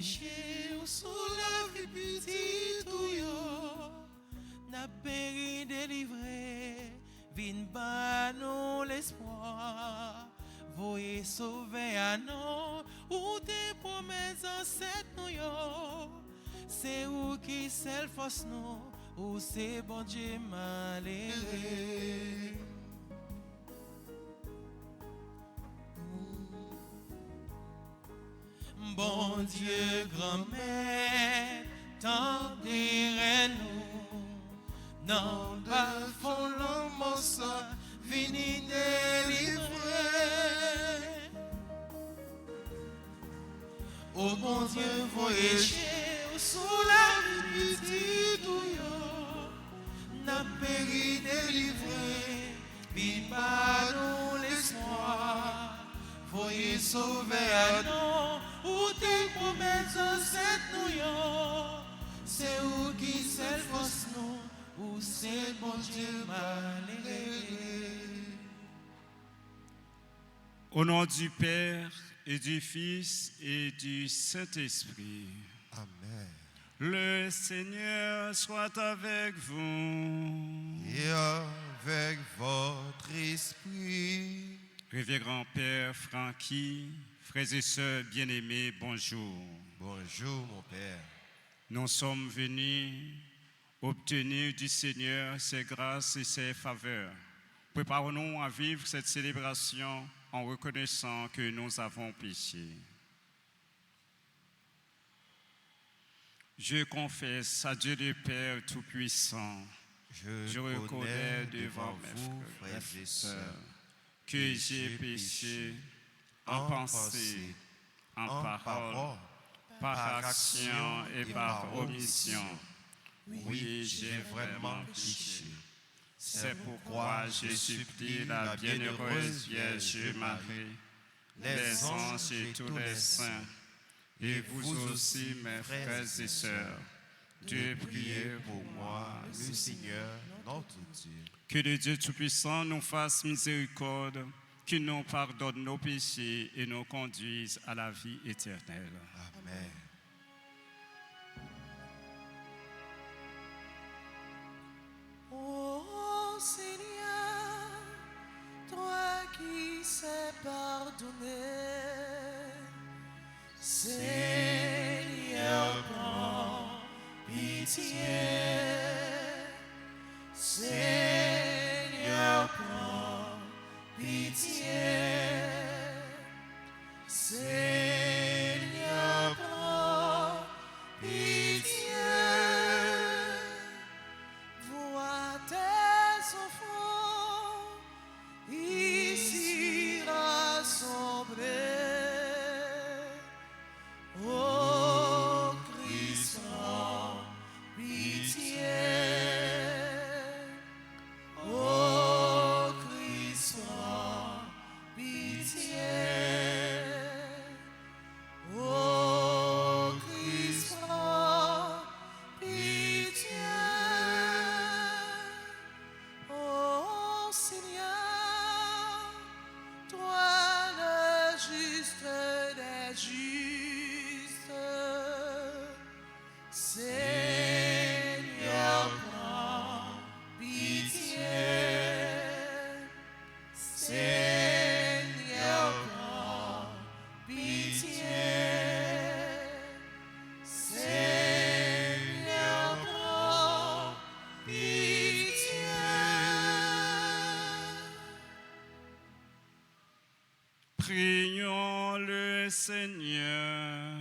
péché ou sous la vie petite ou yo, n'a péri délivré, vin ba nous l'espoir, voyez sauver à nous, ou tes promesses ancêtres nous yo, c'est où qui seul force nous, ou c'est bon Dieu malheureux. Bon Dieu, grand-mère, tendez-nous, non pas font l'homme ça, vini délivrer. Oh bon Dieu, voyez sous la petite ou yo, n'a péri délivré, vini pas nous l'espoir. Voyez sauver à nous, ou tes promesses ancêtres nous yo, c'est où qui seul force nous, ou c'est bon Dieu malheureux. Au nom du Père et du Fils et du Saint-Esprit. Amen. Le Seigneur soit avec vous. Et avec votre esprit. Révérend Père Francky, frères et sœurs bien-aimés, bonjour. Bonjour mon Père. Nous sommes venus obtenir du Seigneur ses grâces et ses faveurs. Préparons-nous à vivre cette célébration en reconnaissant que nous avons péché. Je confesse à Dieu le Père Tout-Puissant, je reconnais devant vous, frères et sœurs, que j'ai péché en pensée, en parole, par action et par omission. Oui, j'ai vraiment péché. C'est pourquoi je supplie la bienheureuse Vierge Marie, les anges et tous les saints, et vous aussi, mes frères et sœurs, de prier pour moi, le Seigneur, notre Dieu. que le Dieu Tout-Puissant nous fasse miséricorde, qu'il nous pardonne nos péchés et nous conduise à la vie éternelle. Amen. Oh Seigneur, toi qui sais pardonner, Seigneur, prends pitié. Seigneur, prends pitié. Seigneur, prends pitié. Vois tes enfants ici rassemblés. Oh Christ, prends pitié. Oh Christ, prends pitié. Oh Christ, prends pitié. Oh Seigneur, toi le juste des justes, Seigneur, prends pitié. Seigneur, prends pitié. Seigneur, prends pitié. Prions le Seigneur.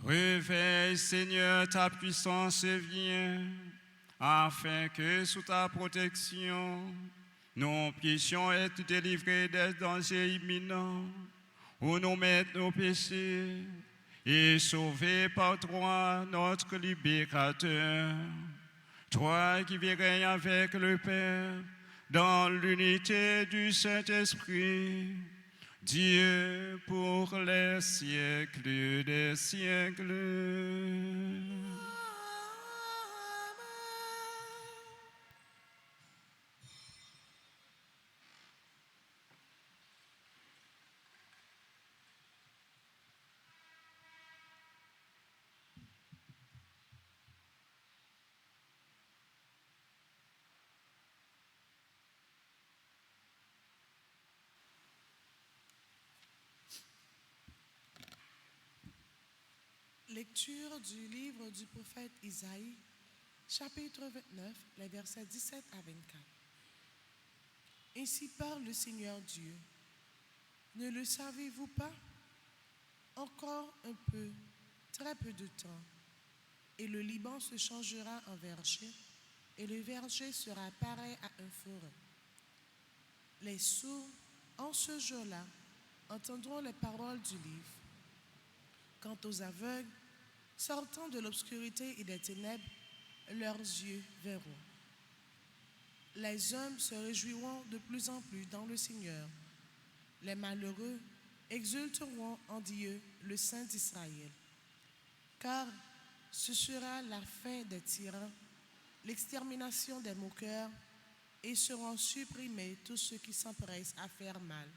Réveille, Seigneur, ta puissance vient, afin que sous ta protection, nous puissions être délivrés des dangers imminents, où nous mettre nos péchés, et sauvés par toi, notre libérateur. Toi qui vis règne avec le Père, dans l'unité du Saint-Esprit, Dieu pour les siècles des siècles. Lecture du livre du prophète Isaïe, chapitre 29, les versets 17 à 24. Ainsi parle le Seigneur Dieu. Ne le savez-vous pas? Encore un peu, très peu de temps, et le Liban se changera en verger, et le verger sera pareil à un forêt. Les sourds, en ce jour-là, entendront les paroles du livre. Quant aux aveugles, sortant de l'obscurité et des ténèbres, leurs yeux verront. Les hommes se réjouiront de plus en plus dans le Seigneur. Les malheureux exulteront en Dieu, le Saint d'Israël. Car ce sera la fin des tyrans, l'extermination des moqueurs, et seront supprimés tous ceux qui s'empressent à faire mal,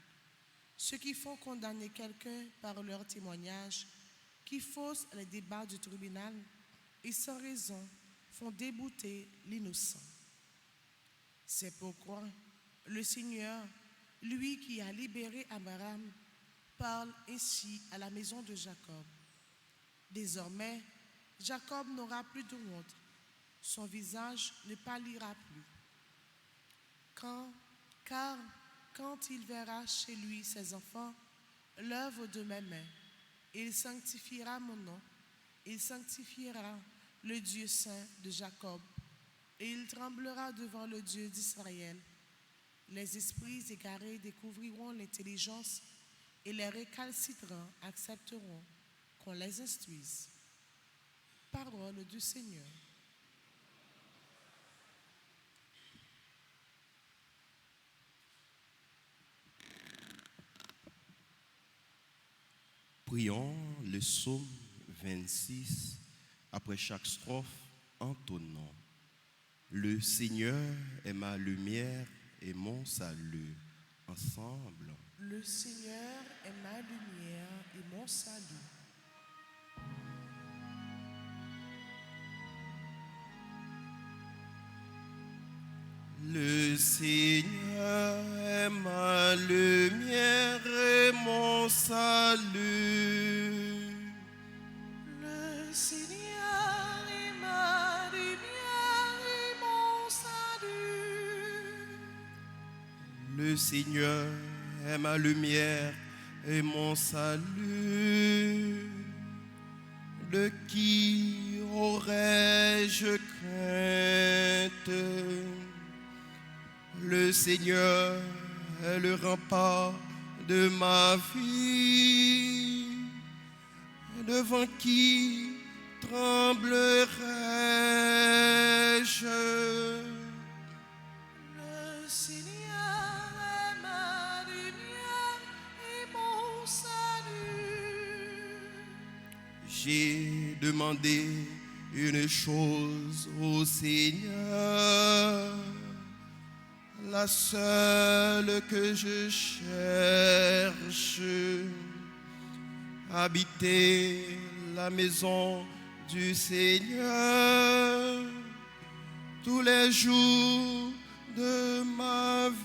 ceux qui font condamner quelqu'un par leur témoignage, qui faussent les débats du tribunal et sans raison font débouter l'innocent. C'est pourquoi le Seigneur, lui qui a libéré Abraham, parle ainsi à la maison de Jacob. Désormais, Jacob n'aura plus de honte, son visage ne pâlira plus. Car quand il verra chez lui ses enfants, l'œuvre de mes mains, il sanctifiera mon nom, il sanctifiera le Dieu saint de Jacob, et il tremblera devant le Dieu d'Israël. Les esprits égarés découvriront l'intelligence, et les récalcitrants accepteront qu'on les instruise. Parole du Seigneur. Prions le psaume 26 après chaque strophe en tonnant. Le Seigneur est ma lumière et mon salut. Ensemble. Le Seigneur est ma lumière et mon salut. Le Seigneur est ma lumière et mon salut. Le Seigneur est ma lumière et mon salut. Le Seigneur est ma lumière et mon salut. De qui aurais-je crainte? Le Seigneur est le rempart de ma vie. Devant qui tremblerais-je? Le Seigneur est ma lumière et mon salut. J'ai demandé une chose au Seigneur, la seule que je cherche, habiter la maison du Seigneur tous les jours de ma vie.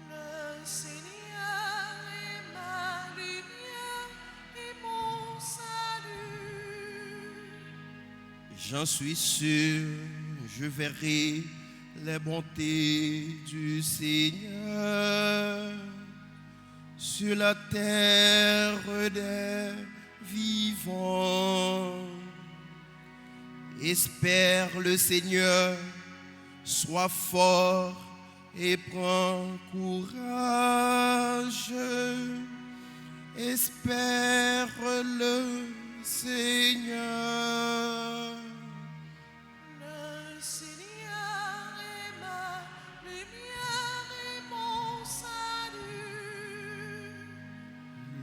Le Seigneur est ma lumière et mon salut. J'en suis sûr, je verrai les bontés du Seigneur sur la terre des vivants. Espère le Seigneur, sois fort et prends courage. Espère le Seigneur. Le Seigneur est ma lumière et mon salut.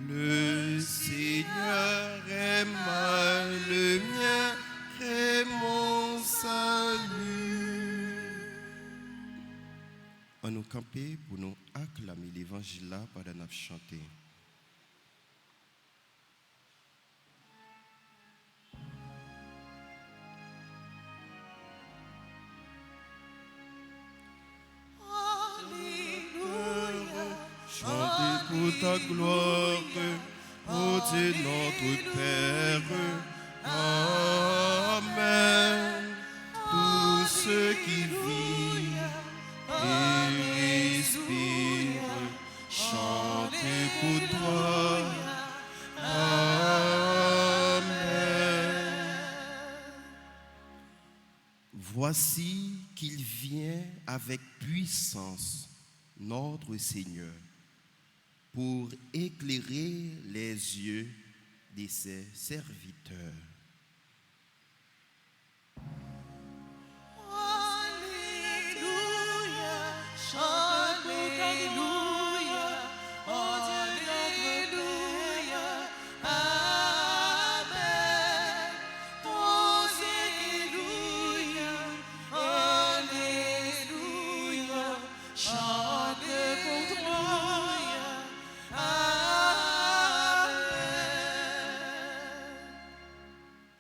Le Seigneur est ma lumière et mon salut. On nous camper pour nous acclamer l'évangile là pendant nous chanter. Alléluia. Chantez pour ta gloire, ô Dieu notre Père. Amen. Tous ceux qui vivent et respirent, chantez pour toi. Amen. Voici qu'il vient avec puissance, notre Seigneur, pour éclairer les yeux de ses serviteurs.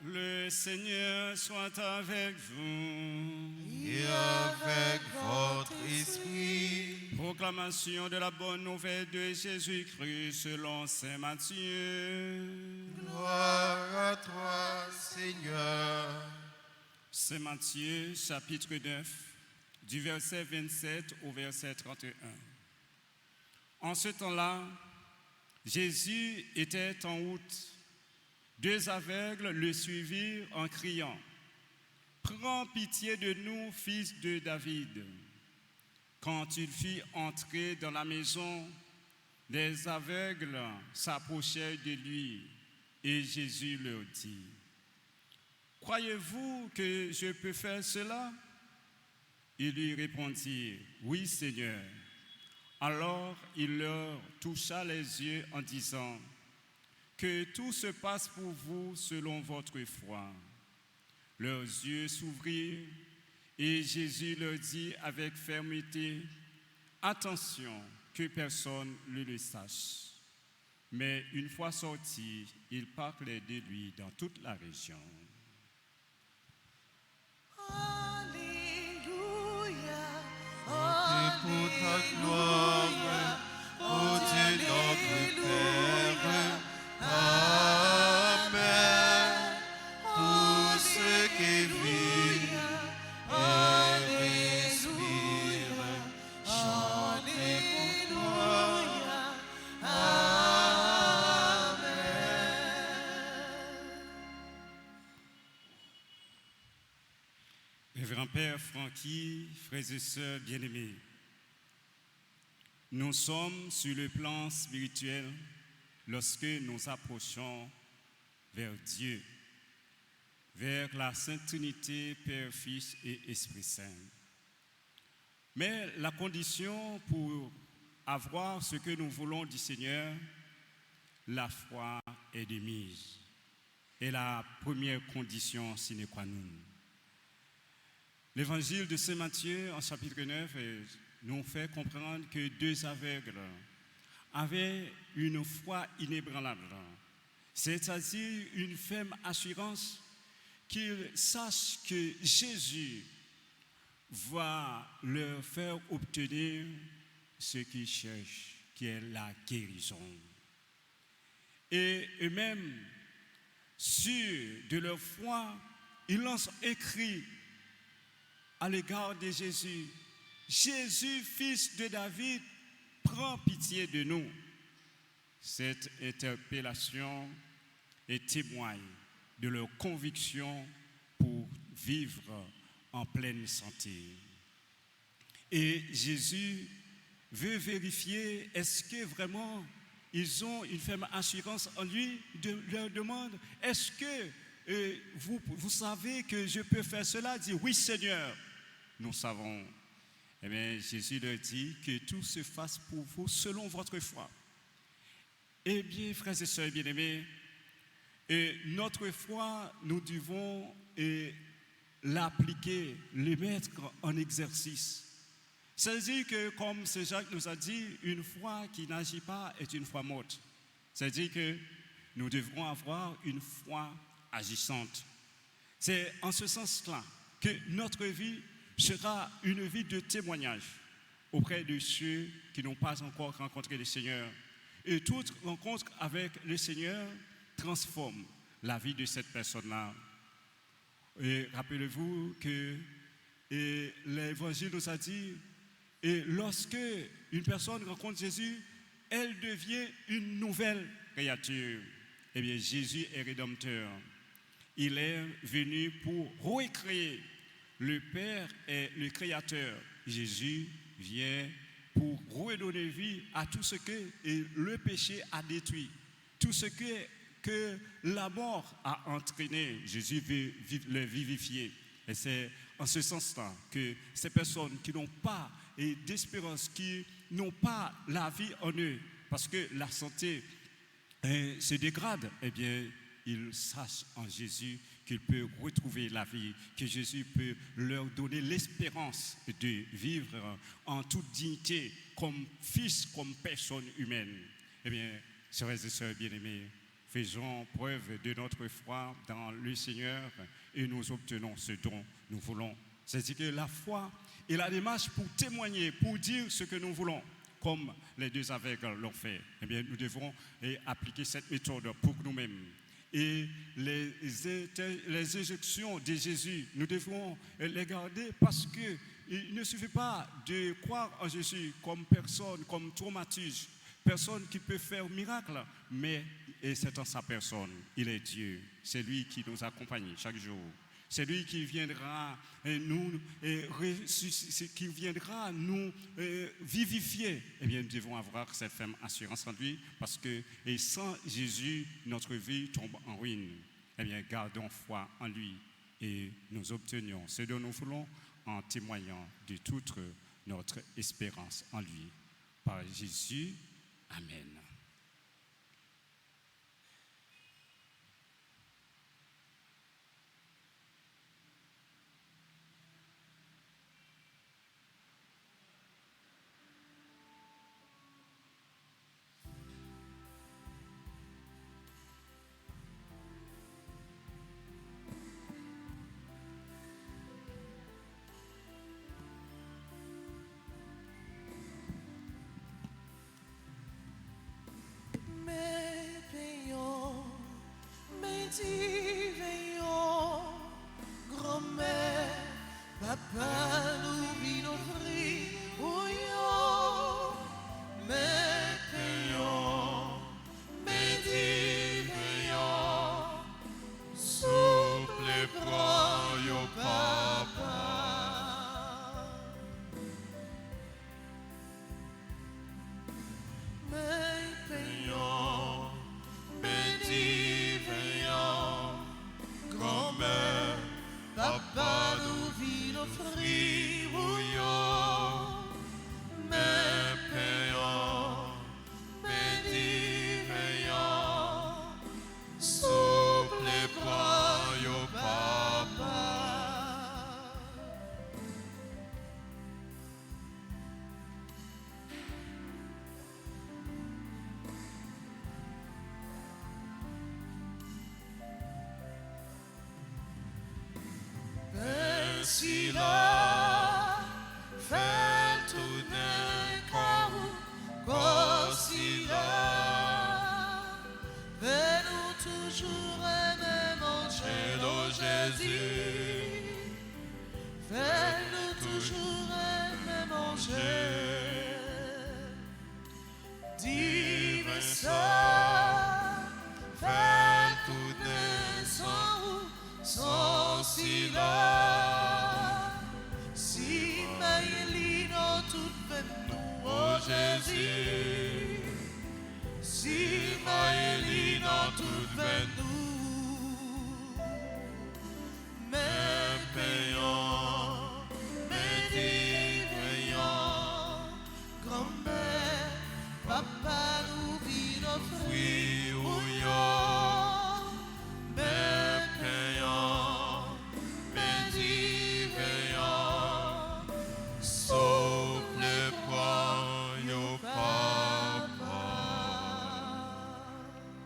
Le Seigneur soit avec vous. Et avec votre esprit. Proclamation de la bonne nouvelle de Jésus-Christ selon saint Matthieu. Gloire à toi, Seigneur. Saint Matthieu, chapitre 9, du verset 27 au verset 31. En ce temps-là, Jésus était en route. 2 aveugles le suivirent en criant: Prends pitié de nous, fils de David. Quand il fut entré dans la maison, les aveugles s'approchèrent de lui et Jésus leur dit: Croyez-vous que je peux faire cela? Ils lui répondirent: Oui, Seigneur. Alors il leur toucha les yeux en disant: Que tout se passe pour vous selon votre foi. Leurs yeux s'ouvrirent et Jésus leur dit avec fermeté: Attention, que personne ne le sache. Mais une fois sortis, ils parlaient de lui dans toute la région. Et pour ta gloire, ô Dieu notre Père. Amen. Tous ceux qui vivent et respirent, chantez pour toi. Révérend Père Francky, frères et sœurs bien-aimés, nous sommes sur le plan spirituel lorsque nous approchons vers Dieu, vers la Sainte Trinité, Père, Fils et Esprit Saint. Mais la condition pour avoir ce que nous voulons du Seigneur, la foi est de mise. Et la première condition sine qua non. L'évangile de Saint Matthieu, en chapitre 9, nous fait comprendre que 2 aveugles avaient une foi inébranlable, c'est-à-dire une ferme assurance qu'ils sachent que Jésus va leur faire obtenir ce qu'ils cherchent, qui est la guérison. Et eux-mêmes, sûrs de leur foi, ils lancent un cri à l'égard de Jésus: Jésus, fils de David, prends pitié de nous. Cette interpellation témoigne de leur conviction pour vivre en pleine santé. Et Jésus veut vérifier est-ce que vraiment ils ont une ferme assurance en lui, leur demande: est-ce que vous savez que je peux faire cela? Dit: oui, Seigneur, nous savons. Eh bien, Jésus leur dit que tout se fasse pour vous selon votre foi. Eh bien, frères et sœurs bien-aimés, notre foi, nous devons l'appliquer, le mettre en exercice. C'est-à-dire que, comme Saint Jacques nous a dit, une foi qui n'agit pas est une foi morte. C'est-à-dire que nous devrons avoir une foi agissante. C'est en ce sens-là que notre vie sera une vie de témoignage auprès de ceux qui n'ont pas encore rencontré le Seigneur. Et toute rencontre avec le Seigneur transforme la vie de cette personne-là. Et rappelez-vous que l'Évangile nous a dit, et lorsque une personne rencontre Jésus, elle devient une nouvelle créature. Eh bien, Jésus est rédempteur. Il est venu pour recréer. Le Père est le Créateur. Jésus vient pour redonner vie à tout ce que le péché a détruit. Tout ce que la mort a entraîné. Jésus veut le vivifier. Et c'est en ce sens-là que ces personnes qui n'ont pas d'espérance, qui n'ont pas la vie en eux, parce que la santé se dégrade, eh bien, ils sachent en Jésus qu'ils peuvent retrouver la vie, que Jésus peut leur donner l'espérance de vivre en toute dignité, comme fils, comme personne humaine. Eh bien, frères et sœurs bien-aimés, faisons preuve de notre foi dans le Seigneur et nous obtenons ce dont nous voulons. C'est-à-dire que la foi et la démarche pour témoigner, pour dire ce que nous voulons, comme les deux aveugles l'ont fait. Eh bien, nous devons appliquer cette méthode pour nous-mêmes. Et les injections de Jésus, nous devons les garder parce qu'il ne suffit pas de croire en Jésus comme personne, comme traumatisme, personne qui peut faire miracle, mais c'est en sa personne. Il est Dieu. C'est lui qui nous accompagne chaque jour. C'est lui qui viendra nous vivifier. Eh bien, nous devons avoir cette ferme assurance en lui parce que sans Jésus, notre vie tombe en ruine. Eh bien, gardons foi en lui et nous obtenions ce dont nous voulons en témoignant de toute notre espérance en lui. Par Jésus, Amen.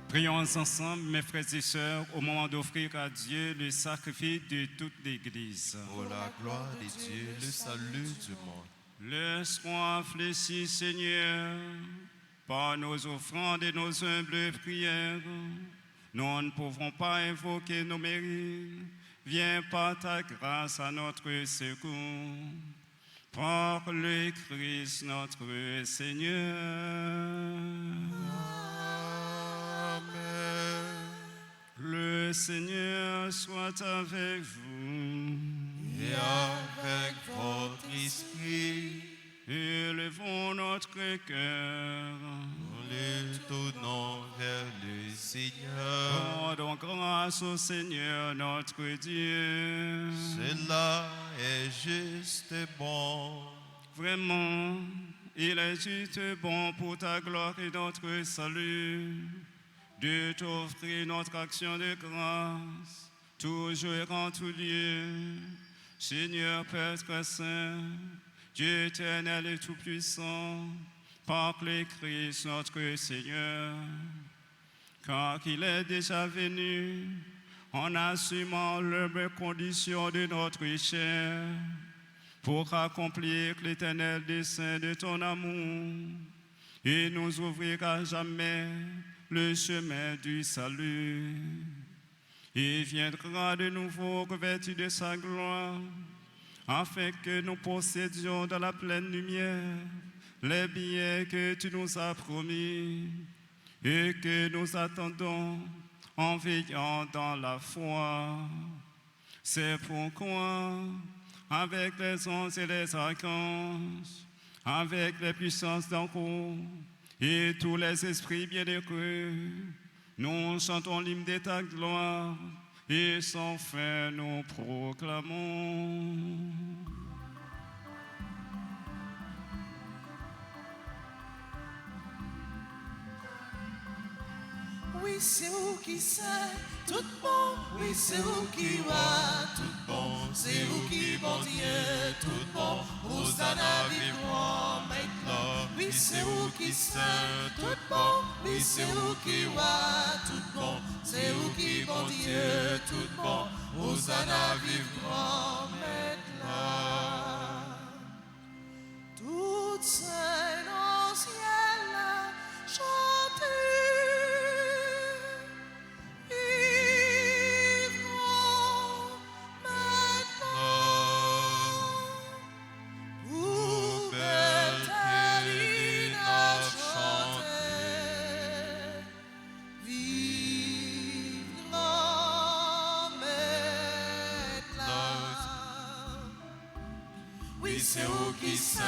Prions ensemble, mes frères et sœurs, au moment d'offrir à Dieu le sacrifice de toute l'Église. Pour la gloire de Dieu, le salut du monde. Laisse-moi fléchir, Seigneur, par nos offrandes et nos humbles prières, nous ne pouvons pas invoquer nos mérites. Viens par ta grâce à notre secours. Par le Christ notre Seigneur. Amen. Le Seigneur soit avec vous. Et avec votre esprit, Élevons notre cœur. nous le tournons vers le Seigneur. Rendons grâce au Seigneur notre Dieu. Cela est juste et bon. Vraiment, il est juste bon pour ta gloire et notre salut de t'offrir notre action de grâce, toujours et en tout lieu. Seigneur Père très saint, Dieu éternel et tout-puissant, par le Christ notre Seigneur, car il est déjà venu en assumant les conditions de notre chair pour accomplir l'éternel dessein de ton amour et nous ouvrir à jamais le chemin du salut. Il viendra de nouveau revêtu de sa gloire, afin que nous possédions dans la pleine lumière les biens que tu nous as promis et que nous attendons en veillant dans la foi. C'est pourquoi, avec les anges et les archanges, avec les puissances d'en haut et tous les esprits bienheureux, nous chantons l'hymne de ta gloire et sans fin nous proclamons. Oui, c'est où qui sait tout bon. Oui, c'est où qui va tout bon. C'est où qui bon Dieu tout bon. Hosanna vivant maintenant. Oui, c'est où qui sait tout bon. Oui, c'est où qui va tout bon. C'est où qui bon Dieu tout bon. Hosanna vivant maintenant. Toutes saintes au ciel chantez. C'est où qui sent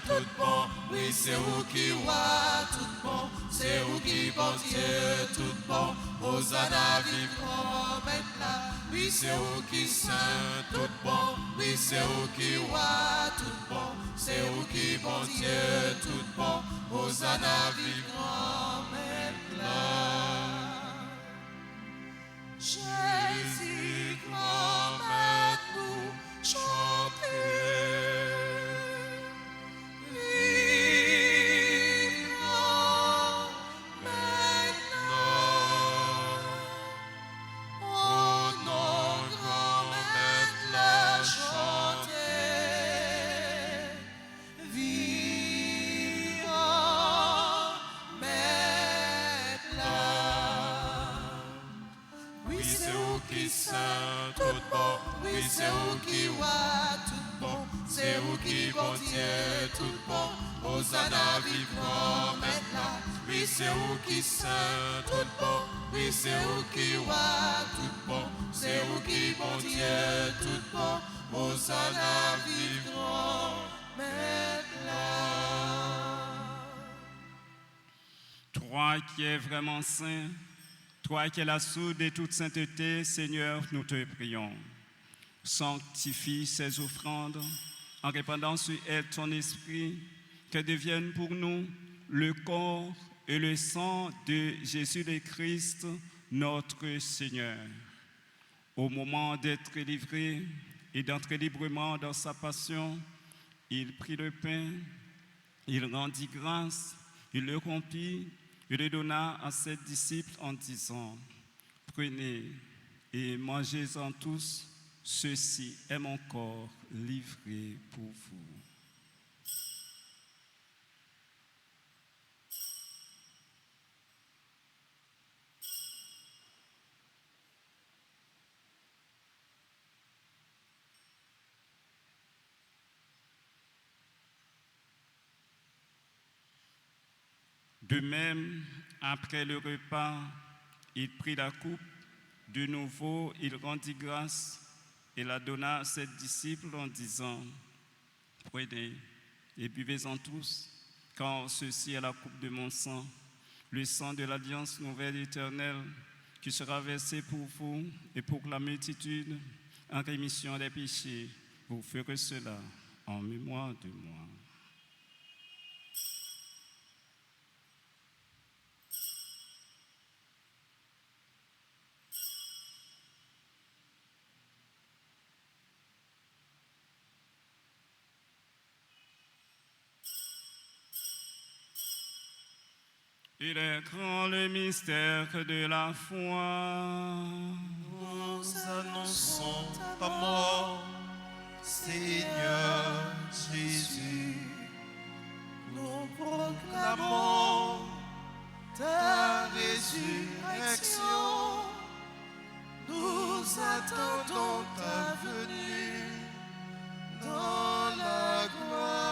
tout bon, oui c'est où qui voit tout bon, c'est où qui bon Dieu tout bon, Hosanna vivant maintenant. Oui c'est où qui sent tout bon, oui c'est où qui voit tout bon, c'est où qui bon Dieu tout bon, Hosanna vivant maintenant. Jésus grand maître nous chanter. C'est où qui voit tout bon, c'est où qui bon Dieu tout bon, Hosanna vivant maintenant. Oui, c'est où qui sent tout bon, oui, c'est où qui voit tout bon, c'est où qui bon Dieu tout bon, Hosanna vivant maintenant. Toi qui es vraiment saint, toi qui es la source de toute sainteté, Seigneur, nous te prions. Sanctifie ces offrandes en répandant sur elles ton esprit, qu'elles deviennent pour nous le corps et le sang de Jésus le Christ, notre Seigneur. Au moment d'être livré et d'entrer librement dans sa passion, il prit le pain, il rendit grâce, il le rompit, il le donna à ses disciples en disant: prenez et mangez-en tous. Ceci est mon corps livré pour vous. De même, après le repas, il prit la coupe. De nouveau, il rendit grâce et la donna à ses disciples en disant, « Prenez et buvez-en tous, car ceci est la coupe de mon sang, le sang de l'alliance nouvelle et éternelle, qui sera versé pour vous et pour la multitude en rémission des péchés. Vous ferez cela en mémoire de moi. » Il est grand le mystère de la foi. Nous annonçons ta mort, Seigneur Jésus. Nous proclamons ta résurrection. Nous attendons ta venue dans la gloire.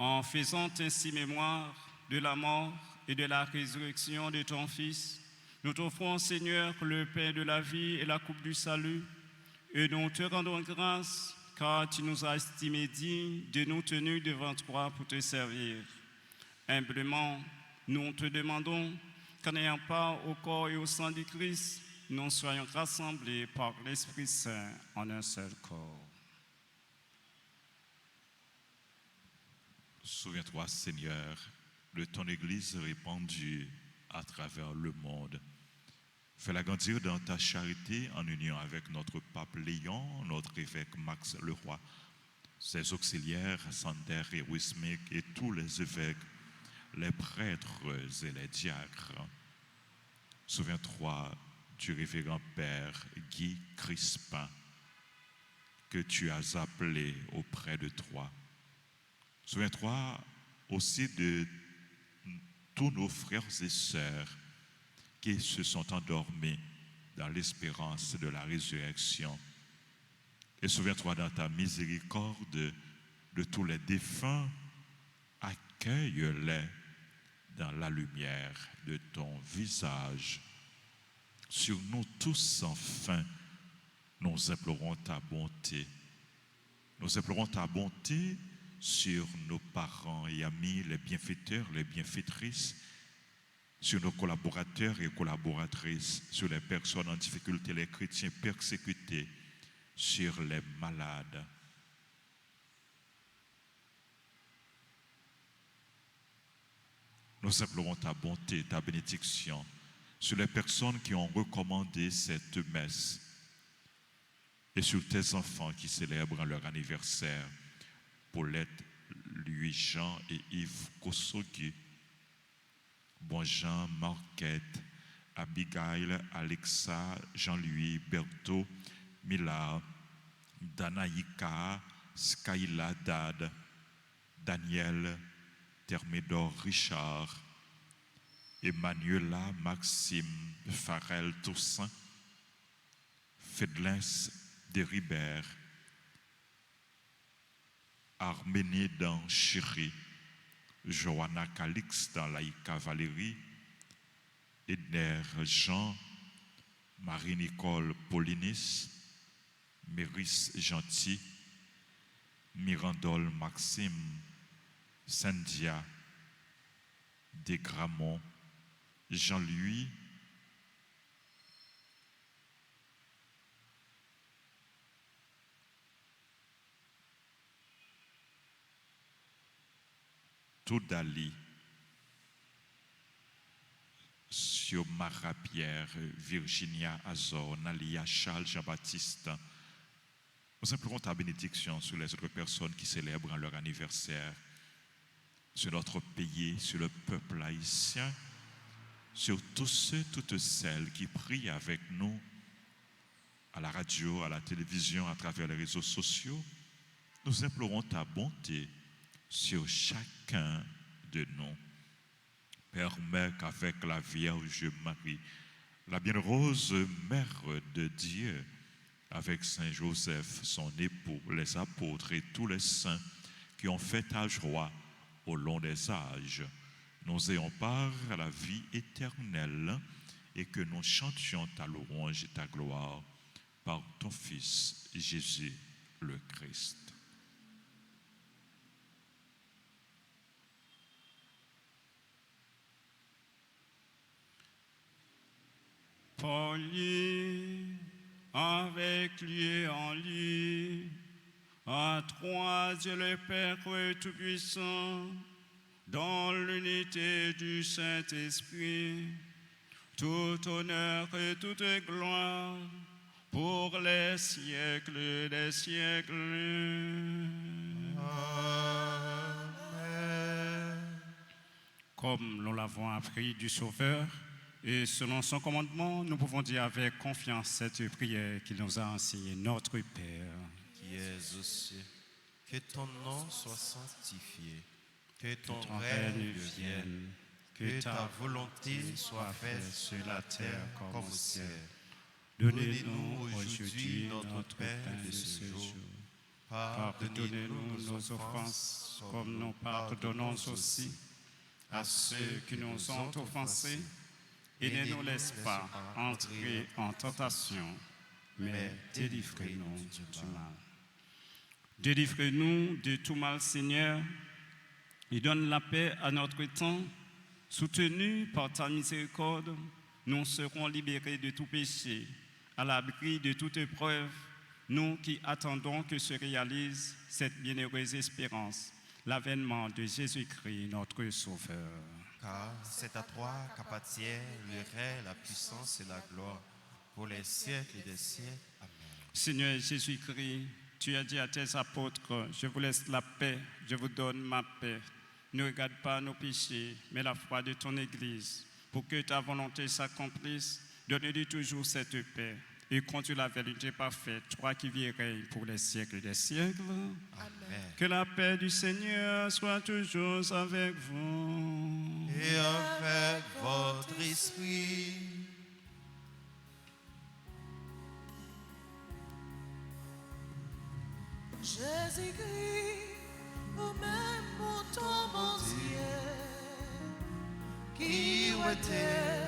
En faisant ainsi mémoire de la mort et de la résurrection de ton Fils, nous t'offrons, Seigneur, le pain de la vie et la coupe du salut, et nous te rendons grâce, car tu nous as estimés dignes de nous tenir devant toi pour te servir. Humblement, nous te demandons qu'en ayant part au corps et au sang du Christ, nous soyons rassemblés par l'Esprit Saint en un seul corps. Souviens-toi, Seigneur, de ton Église répandue à travers le monde. Fais-la grandir dans ta charité en union avec notre pape Léon, notre évêque Max Leroy, ses auxiliaires, Sander et Wismic et tous les évêques, les prêtres et les diacres. Souviens-toi du révérend Père Guy Crispin, que tu as appelé auprès de toi. Souviens-toi aussi de tous nos frères et sœurs qui se sont endormis dans l'espérance de la résurrection. Et souviens-toi dans ta miséricorde de tous les défunts, accueille-les dans la lumière de ton visage. Sur nous tous, enfin, nous implorons ta bonté. Nous implorons ta bonté sur nos parents et amis, les bienfaiteurs, les bienfaitrices, sur nos collaborateurs et collaboratrices, sur les personnes en difficulté, les chrétiens persécutés, sur les malades. Nous implorons ta bonté, ta bénédiction sur les personnes qui ont recommandé cette messe et sur tes enfants qui célèbrent leur anniversaire. Paulette, Louis Jean et Yves Kossogi, Bonjean, Marquette, Abigail, Alexa, Jean-Louis, Berthaud, Mila, Danaïka, Skyla Dad, Daniel, Thermédor Richard, Emmanuela Maxime Farel Toussaint, Fedlins de Ribert, Arménie dans Chéri, Johanna Calix dans Laïka Valérie, Edner Jean, Marie-Nicole Paulinis, Méris Gentil, Mirandol Maxime, Sandia, Desgramont, Jean-Louis, Toudali, Xiomara Pierre, Virginia Azor, Nalia Charles Jean-Baptiste. Nous implorons ta bénédiction sur les autres personnes qui célèbrent leur anniversaire, sur notre pays, sur le peuple haïtien, sur tous ceux, toutes celles qui prient avec nous à la radio, à la télévision, à travers les réseaux sociaux. Nous implorons ta bonté sur chacun de nous. Permets qu'avec la Vierge Marie, la bienheureuse Mère de Dieu, avec Saint Joseph, son époux, les apôtres et tous les saints qui ont fait ta joie au long des âges, nous ayons part à la vie éternelle et que nous chantions ta louange et ta gloire par ton Fils Jésus le Christ. Par lui, avec lui et en lui, à trois Dieu le Père Tout-Puissant, dans l'unité du Saint-Esprit, tout honneur et toute gloire pour les siècles des siècles. Amen. Comme nous l'avons appris du Sauveur, et selon son commandement, nous pouvons dire avec confiance cette prière qu'il nous a enseignée, notre Père. Qui es aux cieux, que ton nom soit sanctifié, que ton Ton règne règne vienne, que ta volonté soit faite sur la terre comme au ciel. Donnez-nous aujourd'hui notre pain de ce jour. Pardonnez-nous nos offenses, comme nous pardonnons aussi à ceux qui nous ont offensés, et ne nous laisse pas entrer en tentation, mais délivrez-nous du mal. Délivrez-nous de tout mal, Seigneur, et donne la paix à notre temps. Soutenus par ta miséricorde, nous serons libérés de tout péché, à l'abri de toute épreuve, nous qui attendons que se réalise cette bienheureuse espérance, l'avènement de Jésus-Christ, notre Sauveur. Car c'est à toi qu'appartiennent le règne, la puissance et la gloire pour les siècles des siècles. Amen. Seigneur Jésus-Christ, tu as dit à tes apôtres, je vous laisse la paix, je vous donne ma paix. Ne regarde pas nos péchés, mais la foi de ton Église. Pour que ta volonté s'accomplisse, donne-lui toujours cette paix et conduis la vérité parfaite, toi qui vis et règnes pour les siècles des siècles. Amen. Que la paix du Seigneur soit toujours avec vous. Et avec votre esprit. Jésus-Christ, au même montant, mon Dieu, qui était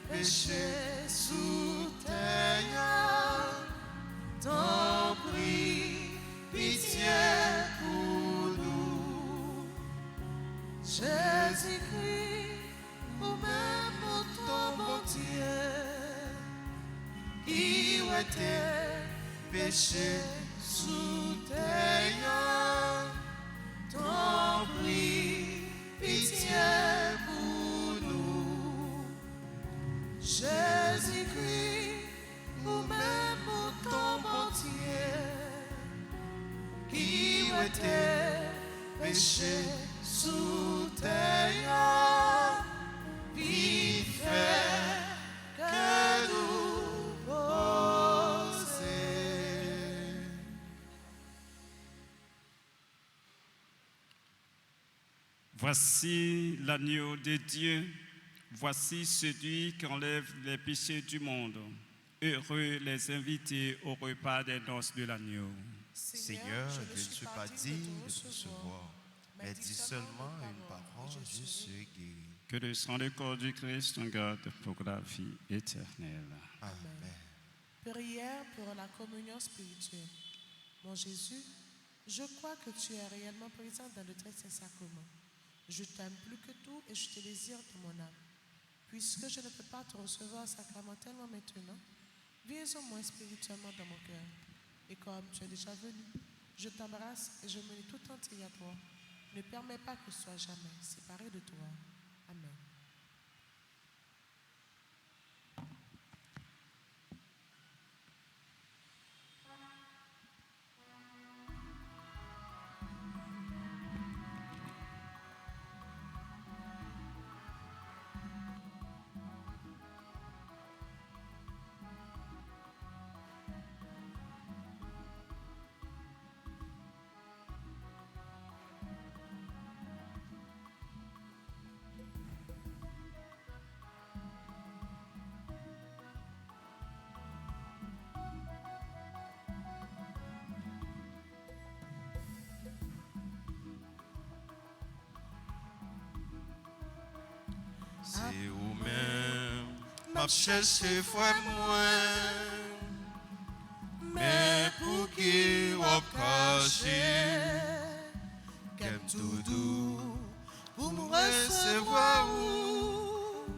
péché sous terre, t'en prie, pitié pour nous. Jésus-Christ, au même montant, mon Dieu, qui était péché sous terre, t'en prie, pitié pour nous. Jésus-Christ, au même montant entier, qui était péché sous terre, puis fait que nous poser. Voici l'agneau de Dieu, voici celui qui enlève les péchés du monde. Heureux les invités au repas des noces de l'agneau. Seigneur, je ne suis pas digne de te recevoir, mais dis seulement une parole, je serai guéri. Que le sang du corps du Christ nous garde pour la vie éternelle. Amen. Prière pour la communion spirituelle. Mon Jésus, je crois que tu es réellement présent dans le très saint sacrement. Je t'aime plus que tout et je te désire de mon âme. Puisque je ne peux pas te recevoir sacramentellement maintenant, viens au moins spirituellement dans mon cœur. Et comme tu es déjà venu, je t'embrasse et je me lie tout entier à toi. Ne permets pas que je sois jamais séparé de toi. Amen. C'est vous-même, m'a cherché frère moi, mais pour qui vous cacher, qu'aime tout doux, pour me recevoir où,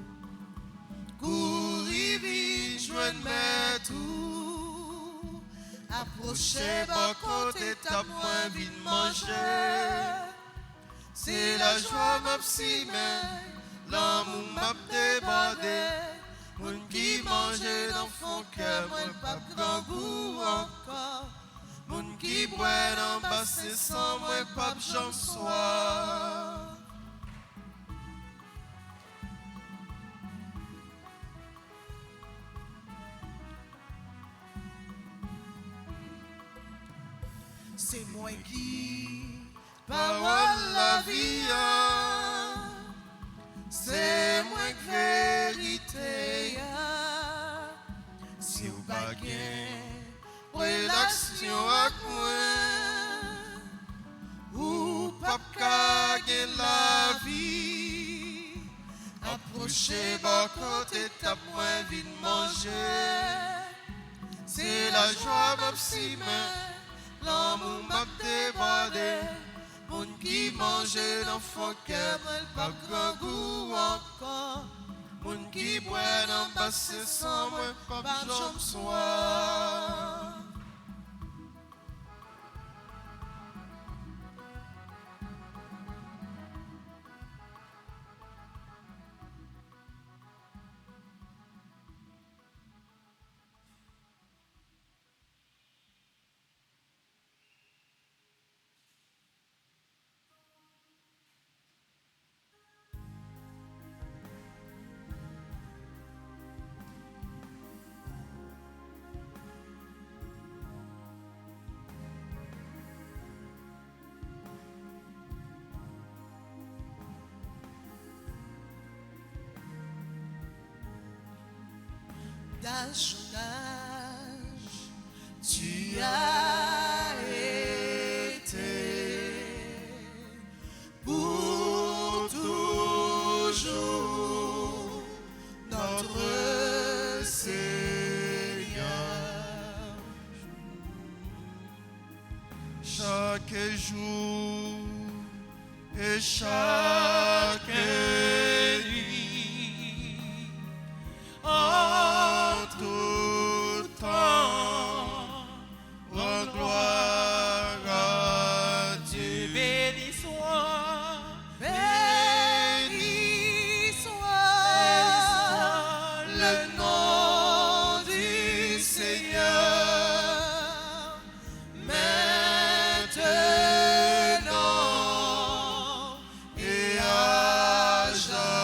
courir vite, joindre tout, approcher ma côté, tape moins vite manger. C'est la joie m'a si l'amour m'a débordé. Moun qui mange dans son cœur, moi pas grand goût encore. Moun qui boit dans bassin sans moi pas j'en sois. C'est moi qui parole la vie, c'est moi qui vérité. Si vous pas relation avec moi, ou pas gagner la vie, approchez bas côté tape moins vite manger. C'est la joie ma si l'amour m'a débordé. Moun qui mange dans son cœur, pas grand goût encore. Moun qui boit dans bassin sans moi, pas j'en sois. D'âge en âge, tu as été pour toujours notre Seigneur. Chaque jour et chaque nuit, en tout temps, rends gloire à Dieu. Béni soit, Béni soit le nom du Seigneur, maintenant et à jamais.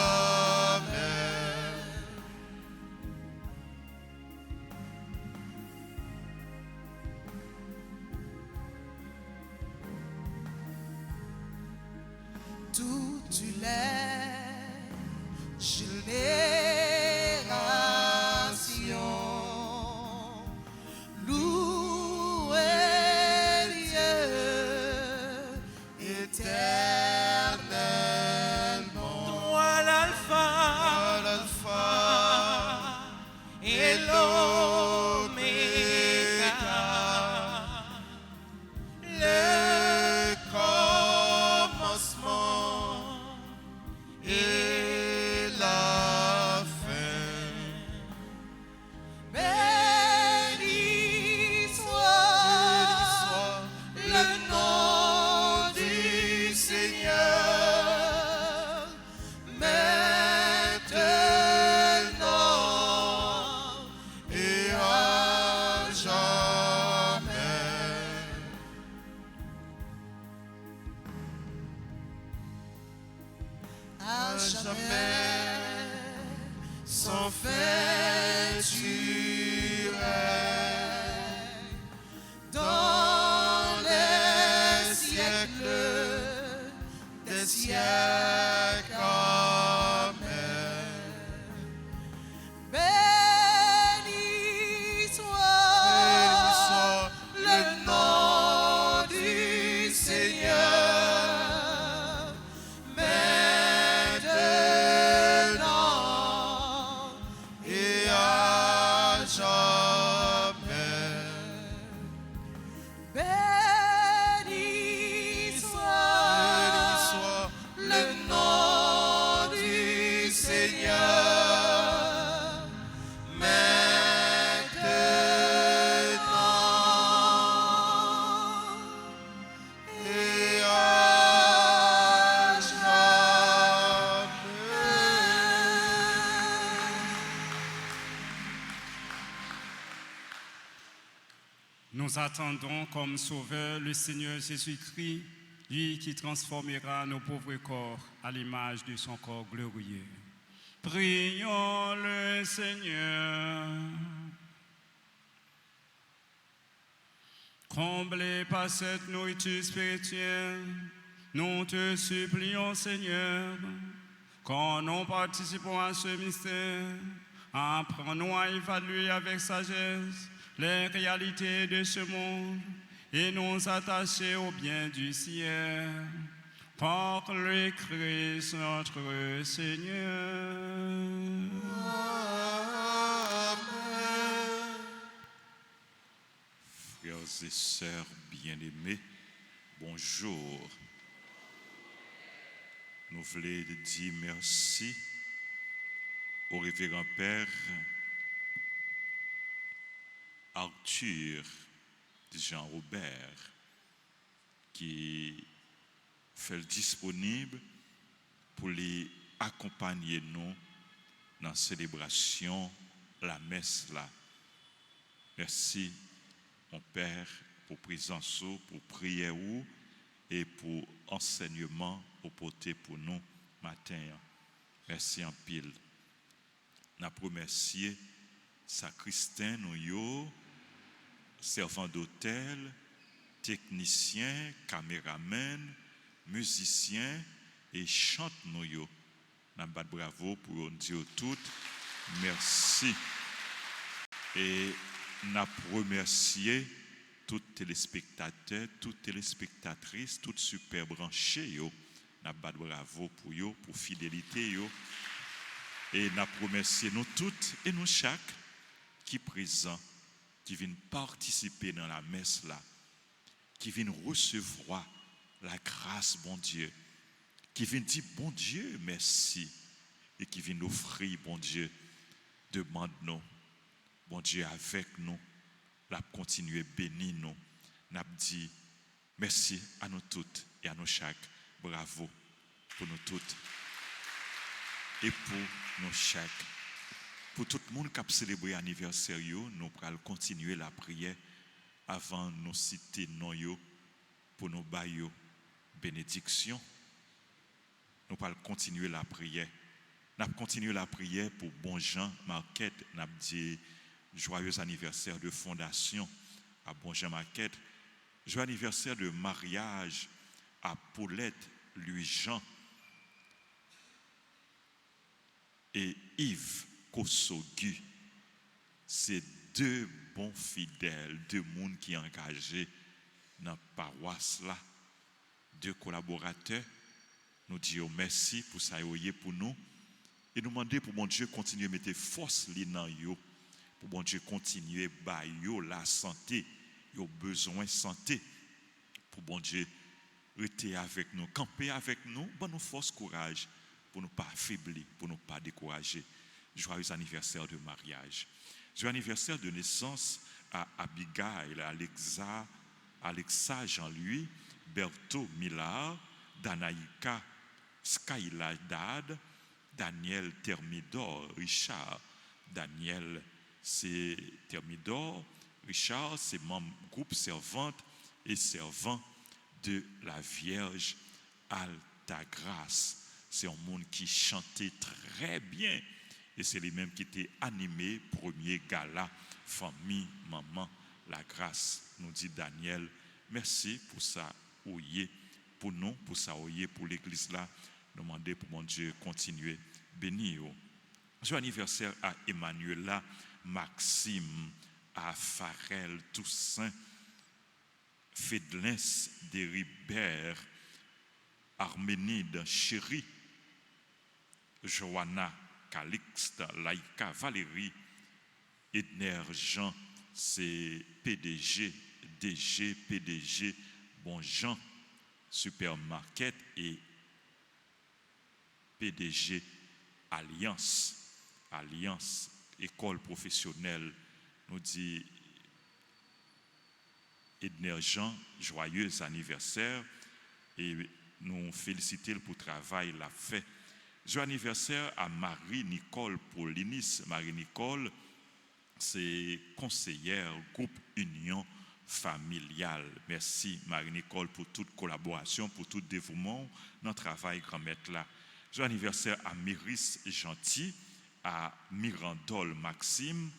Toutes les générations louent Dieu éternellement. toi l'alpha L'alpha et l'oméga, le commencement et la fin. Béni soit le nom du Seigneur, maintenant et Nous attendons comme sauveur le Seigneur Jésus-Christ, lui qui transformera nos pauvres corps à l'image de son corps glorieux. Prions le Seigneur. Comblés par cette nourriture spirituelle, nous te supplions, Seigneur, quand nous participons à ce mystère, apprenons à évaluer avec sagesse les réalités de ce monde et nous attacher au bien du ciel. Par le Christ notre Seigneur. Amen. Frères et sœurs bien-aimés, bonjour. Nous voulons dire merci au révérend Père Arthur Jean-Robert qui fait disponible pour les accompagner nous dans la célébration, la messe là. Merci mon Père pour présence, pour prière et pour enseignement au porté pour nous matin. Merci en pile. N'a remercié sacristain nous servant d'hôtel, technicien, caméraman, musicien et chante nous yo. N'a pas bravo pour dire toutes merci. Et n'a remercié tous téléspectateurs, toutes téléspectatrices, toutes super branchées yo. N'a pas bravo pour yo, pour fidélité yo. Et n'a remercié nous toutes et nous chaque qui présent, qui viennent participer dans la messe là, qui viennent recevoir la grâce, bon Dieu, qui viennent dire, bon Dieu, merci, et qui viennent offrir, bon Dieu, demande-nous, bon Dieu, avec nous, la continuer bénir nous, n'a dit, merci à nous toutes et à nous chaque, bravo pour nous toutes, et pour nous chaque. Pour tout le monde qui a célébré l'anniversaire, nous allons continuer la prière avant de nous citer non pour nous bailler bénédiction. Nous allons continuer la prière. Nous allons continuer la prière pour Bon Jean Marquette. Nous allons dire joyeux anniversaire de fondation à Bon Jean Marquette. Joyeux anniversaire de mariage à Paulette Louis-Jean et Yves Kosogu. C'est deux bons fidèles, deux monde qui sont engagés dans la paroisse là, deux collaborateurs. Nous disons merci pour ça pour nous et nous demandons pour mon Dieu continuer à mettre force dans yo, pour mon Dieu continuer à yo la santé, yo besoin de santé, pour mon Dieu rester avec nous, camper avec nous, bon nous force courage pour ne pas affaiblir, pour ne pas décourager. Joyeux anniversaire de mariage. Joyeux anniversaire de naissance à Abigail, Alexa Jean-Louis, Berthaud Millard, Danaïka Skyla Dad, Daniel Thermidor, Richard. Daniel, c'est Thermidor. Richard, c'est membre groupe servante et servant de la Vierge Altagrace. C'est un monde qui chantait très bien. Et c'est les mêmes qui étaient animés, premier gala, famille, maman, la grâce. Nous dit Daniel, merci pour ça, ouïe, pour nous, pour ça, ouïe, pour l'église là. Nous demandons pour mon Dieu continuer, bénir. Joyeux anniversaire à Emmanuela, Maxime, à Farel, Toussaint, Fédelins, Deribert, Arménide, Chéri, Johanna, Calixte, Laïka, Valérie, Edner Jean, c'est PDG, DG, PDG, Bon Jean, Supermarket et PDG Alliance, école professionnelle, nous dit Edner Jean, joyeux anniversaire et nous félicitons pour le travail qu'il a fait. Joyeux anniversaire à Marie-Nicole Paulinis. Marie-Nicole, c'est conseillère groupe Union familial. Merci Marie-Nicole pour toute collaboration, pour tout dévouement dans le travail grand-maître là. Joyeux anniversaire à Myris Gentil, à Mirandol Maxime,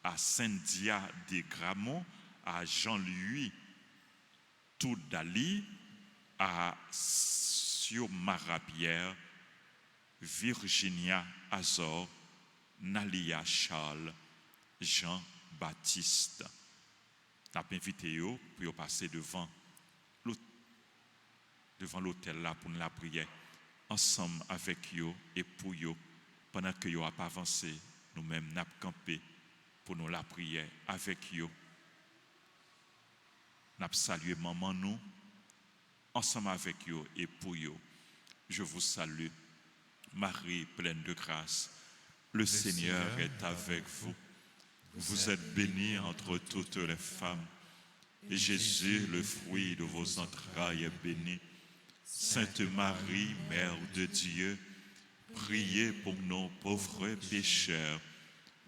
à Cynthia Desgramont, à Jean-Louis Toudali, à Xiomara Pierre, Virginia Azor, Nalia Charles, Jean-Baptiste. Nous avons invité eux pour passer devant l'hôtel là pour nous la prière ensemble avec eux et pour eux. Pendant que eux pas avancé, nous-mêmes nous avons campé pour nous la prière avec eux. Nous avons salué maman nous ensemble avec eux et pour eux. Je vous salue, Marie pleine de grâce. Le Seigneur est avec vous. Vous êtes bénie entre toutes les femmes, et Jésus, le fruit de vos entrailles, est béni. Sainte Marie, Mère de Dieu, priez pour nos pauvres pécheurs,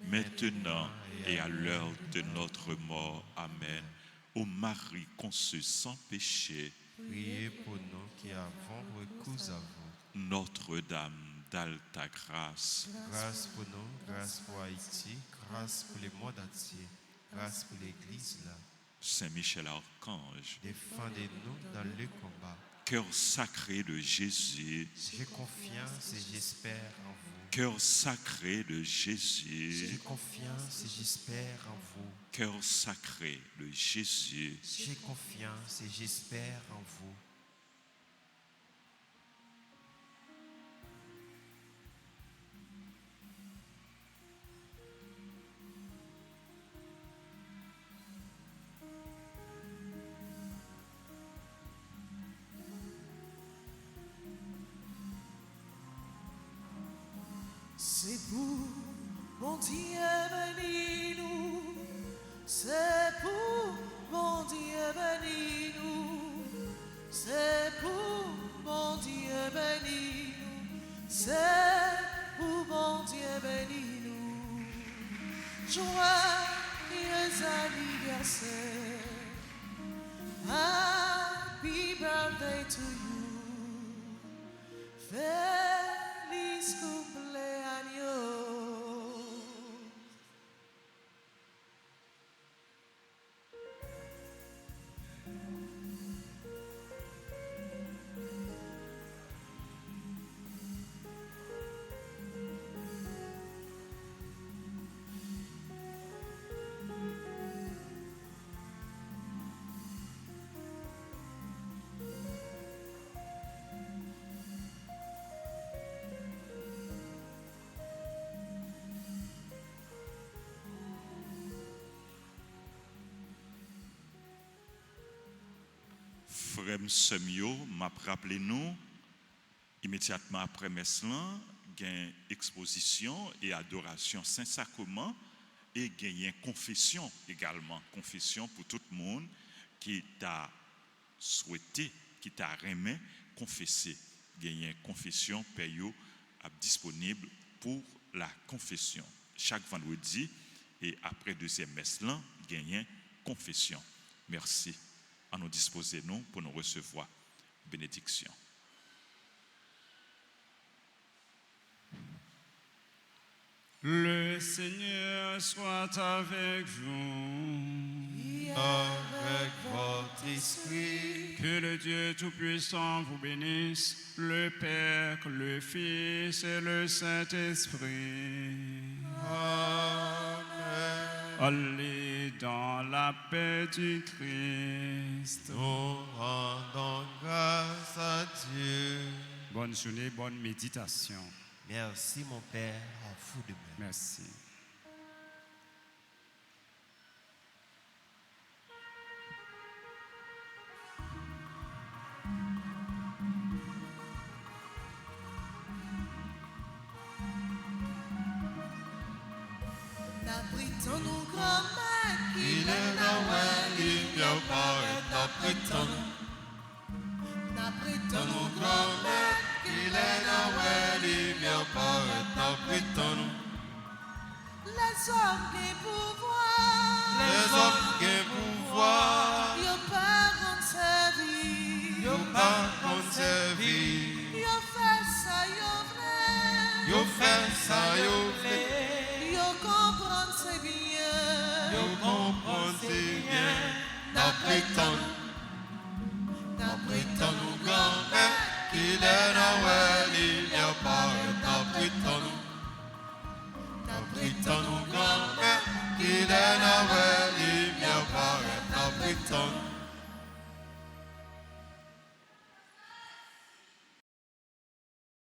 maintenant et à l'heure de notre mort. Amen. Ô Marie conçue sans péché, Priez pour nous qui avons recours à vous. Notre-Dame d'Alta Grâce, Grâce pour nous, grâce pour Haïti, grâce pour le monde entier, grâce pour l'Église là. Saint-Michel Archange, Défendez-nous dans le combat. cœur sacré de Jésus, J'ai confiance et j'espère en vous. cœur sacré de Jésus, J'ai confiance et j'espère en vous. cœur sacré de Jésus, J'ai confiance et j'espère en vous. C'est pour mon Dieu béni nous, c'est pour mon Dieu béni nous, c'est pour mon Dieu béni nous, c'est pour mon Dieu béni nous. Joyeux anniversaire, happy birthday to you. Feliz cumpleaños. Frère Semio m'a rappelé nous immédiatement après Meslan, gain exposition et adoration Saint-Sacrement et gain confession également, confession pour tout le monde qui t'a souhaité, qui t'a remis confesser. Gain confession payo disponible pour la confession chaque vendredi et après deuxième Meslan, gain confession. Merci. À nous disposer nous pour nous recevoir bénédiction. Le Seigneur soit avec vous. Avec votre esprit, Que le Dieu Tout-Puissant vous bénisse, le Père, le Fils et le Saint-Esprit. Amen. Allez dans la paix du Christ. Nous rendons grâce à Dieu. Bonne journée, bonne méditation. Merci mon Père, à vous de même. Merci. N'abritons nos grands-mères qui Il est là où il y a paraît, n'abritons-nous. n'abritons Nos nos grands-mères, grands-mères il est là où il y a paraît, n'abritons-nous. les hommes qui pouvoir, Les hommes qui pouvoir, l'étendue.